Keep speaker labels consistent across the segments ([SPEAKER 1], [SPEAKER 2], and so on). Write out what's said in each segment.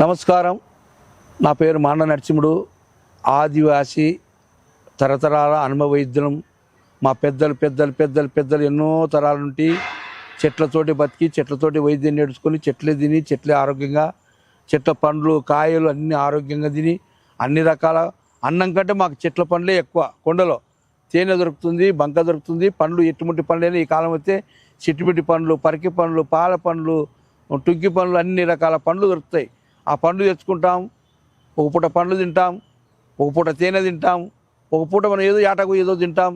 [SPEAKER 1] నమస్కారం. నా పేరు మాండ నరసింహుడు. ఆదివాసి తరతరాల అనుభవైద్యులం. మా పెద్దలు పెద్దలు పెద్దలు పెద్దలు ఎన్నో తరాల నుండి చెట్లతోటి బతికి చెట్లతోటి వైద్యం నేర్చుకొని చెట్లే తిని చెట్లే ఆరోగ్యంగా చెట్ల పండ్లు కాయలు అన్నీ ఆరోగ్యంగా తిని అన్ని రకాల అన్నం కంటే మాకు చెట్ల పండ్లే ఎక్కువ. కొండలో తేనె దొరుకుతుంది, బంక దొరుకుతుంది. పండ్లు ఎట్టుముట్టి పండ్లైనా ఈ కాలం వస్తే చిట్టుమిట్టి పండ్లు, పరికి పండ్లు, పాల పండ్లు, టుంకి పండ్లు అన్ని రకాల పండ్లు దొరుకుతాయి. ఆ పండ్లు తెచ్చుకుంటాం. ఒక పూట పండ్లు తింటాం, ఒక పూట తేనె తింటాం, ఒక పూట మనం ఏదో ఏటకు ఏదో తింటాం,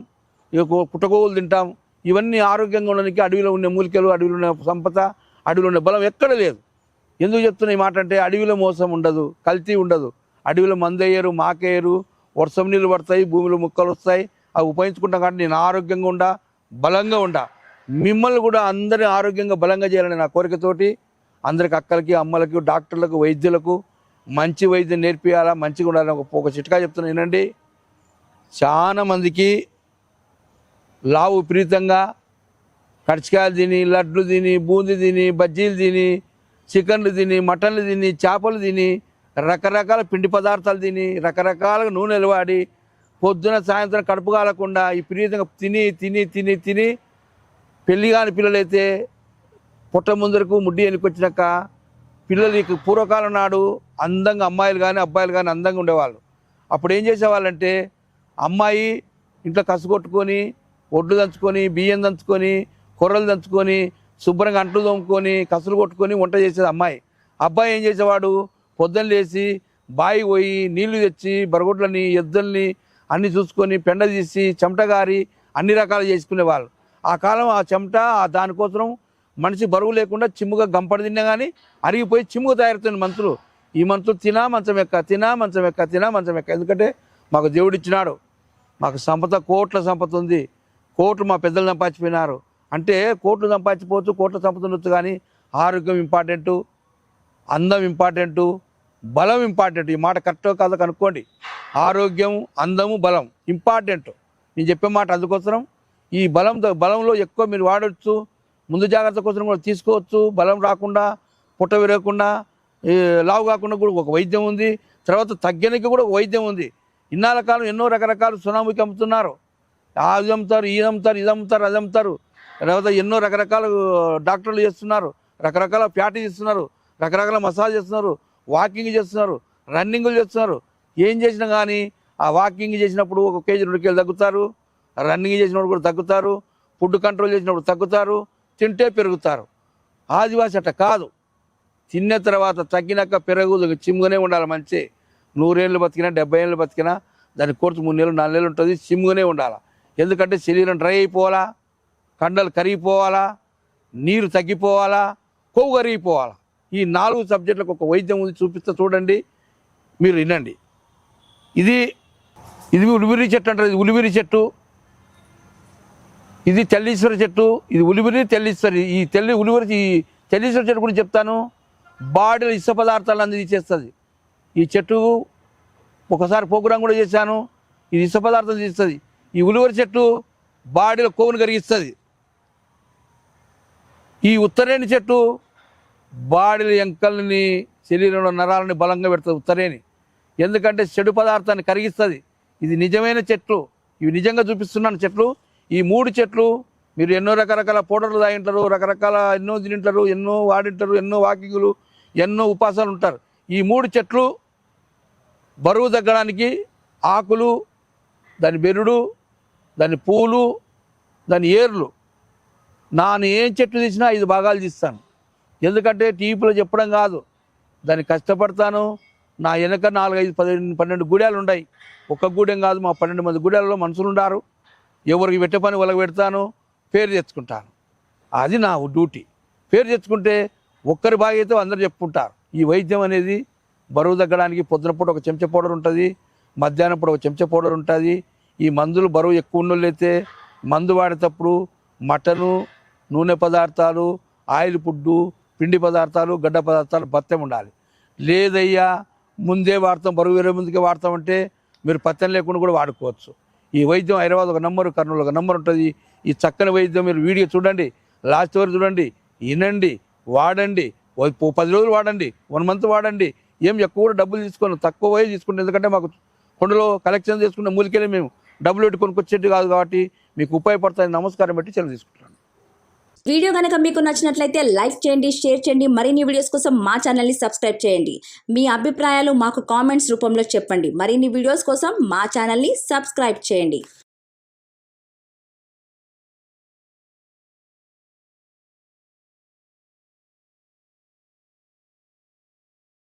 [SPEAKER 1] పుట్టగోవులు తింటాం. ఇవన్నీ ఆరోగ్యంగా ఉండడానికి అడవిలో ఉన్న మూలికలు, అడవిలో ఉన్న సంపద, అడవిలో ఉన్న బలం ఎక్కడ లేదు. ఎందుకు చెప్తున్నా ఈ మాట అంటే అడవిలో మోసం ఉండదు, కల్తీ ఉండదు. అడవిలో మందేయరు, మాకేయరు, వర్షం నీళ్ళు పడతాయి, భూమిలో ముక్కలు వస్తాయి. అవి ఉపయోగించుకుంటాం. కాబట్టి నేను ఆరోగ్యంగా ఉండా, బలంగా ఉండా. మిమ్మల్ని కూడా అందరినీ ఆరోగ్యంగా బలంగా చేయాలని నా కోరికతోటి అందరికి అక్కలకి, అమ్మలకి, డాక్టర్లకు, వైద్యులకు మంచి వైద్యం నేర్పియాలా, మంచిగా ఉండాలని ఒక చిట్కా చెప్తున్నా వినండి. చాలా మందికి లావు విపరీతంగా కడిచికాయలు తిని, లడ్లు తిని, బూందీ తిని, బజ్జీలు తిని, చికెన్లు తిని, మటన్లు తిని, చేపలు తిని, రకరకాల పిండి పదార్థాలు తిని, రకరకాల నూనెలు వాడి పొద్దున సాయంత్రం కడుపు కాలకుండా విపరీతంగా తిని తిని తిని తిని పెళ్లి కాని పిల్లలైతే పుట్ట ముందరకు ముడ్డి వెనుకొచ్చినాక పిల్లలకి పూర్వకాలం నాడు అందంగా అమ్మాయిలు కానీ అబ్బాయిలు కానీ అందంగా ఉండేవాళ్ళు. అప్పుడు ఏం చేసేవాళ్ళంటే అమ్మాయి ఇంట్లో కసుగొట్టుకొని, ఒడ్లు దంచుకొని, బియ్యం దంచుకొని, కొర్రలు దంచుకొని, శుభ్రంగా అంట్లు తోముకొని, కసులు కొట్టుకొని వంట చేసేది అమ్మాయి. అబ్బాయి ఏం చేసేవాడు, పొద్దున్న లేచి బావి పోయి నీళ్లు తెచ్చి బరగొడ్లని, ఎద్దుల్ని అన్నీ చూసుకొని, పెండ తీసి, చెమట గారి అన్ని రకాలు చేసుకునేవాళ్ళు. ఆ కాలం ఆ చెమట దానికోసం మనిషి బరువు లేకుండా చిమ్ముగా గంపడి తిన్నా కానీ అరిగిపోయి చిమ్ముగా తయారవుతుంది మంత్రులు. ఈ మంత్రులు తినా మంచం ఎక్క, తినా మంచం ఎక్క, తినా మంచం ఎక్క. ఎందుకంటే మాకు దేవుడు ఇచ్చినాడు. మాకు సంపద, కోట్ల సంపద ఉంది. కోట్లు మా పెద్దలు సంపాదించిపోయినారు. అంటే కోట్లు సంపాదించిపోవచ్చు, కోట్ల సంపద ఉండొచ్చు, కానీ ఆరోగ్యం ఇంపార్టెంటు, అందం ఇంపార్టెంటు, బలం ఇంపార్టెంట్. ఈ మాట కరెక్టో కాదో కనుక్కోండి. ఆరోగ్యం, అందము, బలం ఇంపార్టెంట్. నేను చెప్పే మాట అందుకోసం. ఈ బలంలో ఎక్కువ మీరు వాడవచ్చు. ముందు జాగ్రత్త కోసం కూడా తీసుకోవచ్చు. బలం రాకుండా, పుట్ట విరగకుండా, లావు కాకుండా కూడా ఒక వైద్యం ఉంది. తర్వాత తగ్గనికి కూడా ఒక వైద్యం ఉంది. ఇన్నాళ్ళ కాలం ఎన్నో రకరకాల సునామీకి అమ్ముతున్నారు. అది అమ్ముతారు, ఇది అమ్ముతారు, ఇది అమ్ముతారు, అది అమ్ముతారు. తర్వాత ఎన్నో రకరకాల డాక్టర్లు చేస్తున్నారు, రకరకాల ప్యాటీ చేస్తున్నారు, రకరకాల మసాజ్ చేస్తున్నారు, వాకింగ్ చేస్తున్నారు, రన్నింగ్లు చేస్తున్నారు. ఏం చేసినా కానీ ఆ వాకింగ్ చేసినప్పుడు 1 కేజీ 2 కేజీలు తగ్గుతారు, రన్నింగ్ చేసినప్పుడు కూడా తగ్గుతారు, ఫుడ్ కంట్రోల్ చేసినప్పుడు తగ్గుతారు, తింటే పెరుగుతారు. ఆదివాసి అట్ట కాదు. తిన్న తర్వాత తగ్గినాక పెరగదు, చిమ్ముగానే ఉండాలి. మంచి 100 ఏళ్ళు బతికినా, 70 ఏళ్ళు బతికినా దాని కోర్సు 3 నెలలు 4 నెలలు ఉంటుంది. చిమ్ముగానే ఉండాలి. ఎందుకంటే శరీరం డ్రై అయిపోవాలా, కండలు కరిగిపోవాలా, నీరు తగ్గిపోవాలా, కొవ్వు కరిగిపోవాలా. ఈ 4 సబ్జెక్టులకు ఒక వైద్యం ఉంది, చూపిస్తా చూడండి, మీరు వినండి. ఇది ఉలివిరి చెట్టు అంటారు. ఇది ఉలివిరి చెట్టు, ఇది తెల్లీశ్వర చెట్టు, ఇది ఉలివిరి తెల్లీశ్వరి. ఈ తెల్లీశ్వర చెట్టు గురించి చెప్తాను. బాడీలో ఇష్ట పదార్థాలు అన్ని తీసేస్తుంది ఈ చెట్టు. ఒకసారి ప్రోగ్రాం కూడా చేశాను. ఇది ఇష్ట పదార్థం తీస్తుంది. ఈ ఉలివరి చెట్టు బాడీలో కొవ్వును కరిగిస్తుంది. ఈ ఉత్తరేణి చెట్టు బాడీలో ఎంకల్ని, శరీరంలో నరాలని బలంగా పెడుతుంది ఉత్తరేణి. ఎందుకంటే చెడు పదార్థాన్ని కరిగిస్తుంది. ఇది నిజమైన చెట్లు. ఇవి నిజంగా చూపిస్తున్నాను చెట్లు. ఈ 3 చెట్లు మీరు ఎన్నో రకరకాల పౌడర్లు తాగింటారు, రకరకాల ఎన్నో తింటారు, ఎన్నో వాడింటారు, ఎన్నో వాకింగ్లు, ఎన్నో ఉపాసాలు ఉంటారు. ఈ 3 చెట్లు బరువు తగ్గడానికి ఆకులు, దాని బెరుడు, దాని పూలు, దాని ఏర్లు, నేను ఏం చెట్టు తీసినా 5 భాగాలు తీస్తాను. ఎందుకంటే టీవీలో చెప్పడం కాదు, దాన్ని కష్టపడతాను. నా వెనక 4, 5, 10, 12 గూడాలు ఉన్నాయి. ఒక్క గూడెం కాదు, మా 12 మంది గూడాలలో మనుషులు ఉన్నారు. ఎవరికి పెట్టే పని వాళ్ళకి పెడతాను, పేరు తెచ్చుకుంటాను. అది నా డ్యూటీ. పేరు తెచ్చుకుంటే ఒక్కరి బాగైతే అందరూ చెప్పుకుంటారు. ఈ వైద్యం అనేది బరువు తగ్గడానికి పొద్దున పూట 1 చెంచా పౌడర్ ఉంటుంది, మధ్యాహ్నం పూట 1 చెంచా పౌడర్ ఉంటుంది. ఈ మందులు బరువు ఎక్కువ ఉన్నోళ్ళైతే మందు వాడేటప్పుడు మటను, నూనె పదార్థాలు, ఆయిల్ ఫుడ్డు, పిండి పదార్థాలు, గడ్డ పదార్థాలు పత్యం ఉండాలి. లేదయ్యా ముందే వాడతాం, బరువు 20 ముందుకే వాడతామంటే మీరు పత్యం లేకుండా కూడా వాడుకోవచ్చు. ఈ వైద్యం హైదరాబాద్ 1 నంబరు, కర్నూలు 1 నంబర్ ఉంటుంది. ఈ చక్కని వైద్యం మీరు వీడియో చూడండి, లాస్ట్ వరకు చూడండి, వినండి, వాడండి. 10 రోజులు వాడండి, 1 మంత్ వాడండి. ఏం ఎక్కువ కూడా డబ్బులు తీసుకోను, తక్కువ పోయి తీసుకుంటాం. ఎందుకంటే మాకు కొండలో కలెక్షన్ చేసుకున్న మూలికెళ్ళి మేము డబ్బులు పెట్టి కొనుక్కొచ్చేది కాదు కాబట్టి మీకు ఉపయోగపడుతుంది. నమస్కారం పెట్టి సెలవు తీసుకుంటాను.
[SPEAKER 2] వీడియో కనుక మీకు నచ్చినట్లయితే లైక్ చేయండి, షేర్ చేయండి. మరిన్ని వీడియోస్ కోసం మా ఛానల్ని సబ్స్క్రైబ్ చేయండి. మీ అభిప్రాయాలు మాకు కామెంట్స్ రూపంలో చెప్పండి. మరిన్ని వీడియోస్ కోసం మా ఛానల్ని సబ్స్క్రైబ్ చేయండి.